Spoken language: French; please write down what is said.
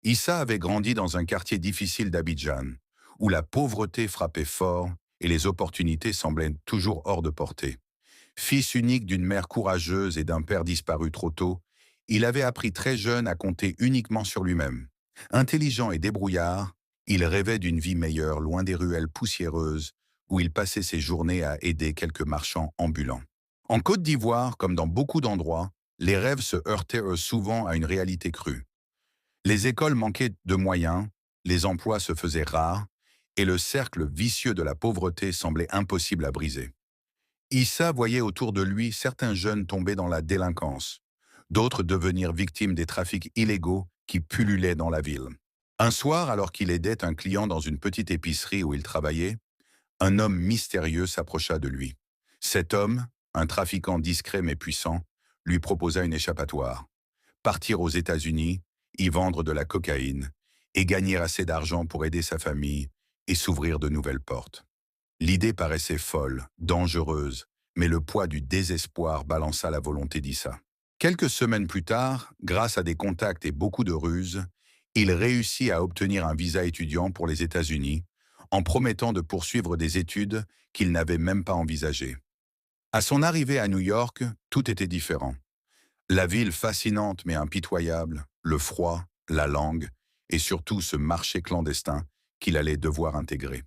Issa avait grandi dans un quartier difficile d'Abidjan, où la pauvreté frappait fort et les opportunités semblaient toujours hors de portée. Fils unique d'une mère courageuse et d'un père disparu trop tôt, il avait appris très jeune à compter uniquement sur lui-même. Intelligent et débrouillard, il rêvait d'une vie meilleure loin des ruelles poussiéreuses où il passait ses journées à aider quelques marchands ambulants. En Côte d'Ivoire, comme dans beaucoup d'endroits, les rêves se heurtaient souvent à une réalité crue. Les écoles manquaient de moyens, les emplois se faisaient rares, et le cercle vicieux de la pauvreté semblait impossible à briser. Issa voyait autour de lui certains jeunes tomber dans la délinquance, d'autres devenir victimes des trafics illégaux qui pullulaient dans la ville. Un soir, alors qu'il aidait un client dans une petite épicerie où il travaillait, un homme mystérieux s'approcha de lui. Cet homme, un trafiquant discret mais puissant, lui proposa une échappatoire. Partir aux États-Unis, y vendre de la cocaïne et gagner assez d'argent pour aider sa famille et s'ouvrir de nouvelles portes. L'idée paraissait folle, dangereuse, mais le poids du désespoir balança la volonté d'Issa. Quelques semaines plus tard, grâce à des contacts et beaucoup de ruses, il réussit à obtenir un visa étudiant pour les États-Unis, en promettant de poursuivre des études qu'il n'avait même pas envisagées. À son arrivée à New York, tout était différent. La ville fascinante mais impitoyable, le froid, la langue, et surtout ce marché clandestin qu'il allait devoir intégrer.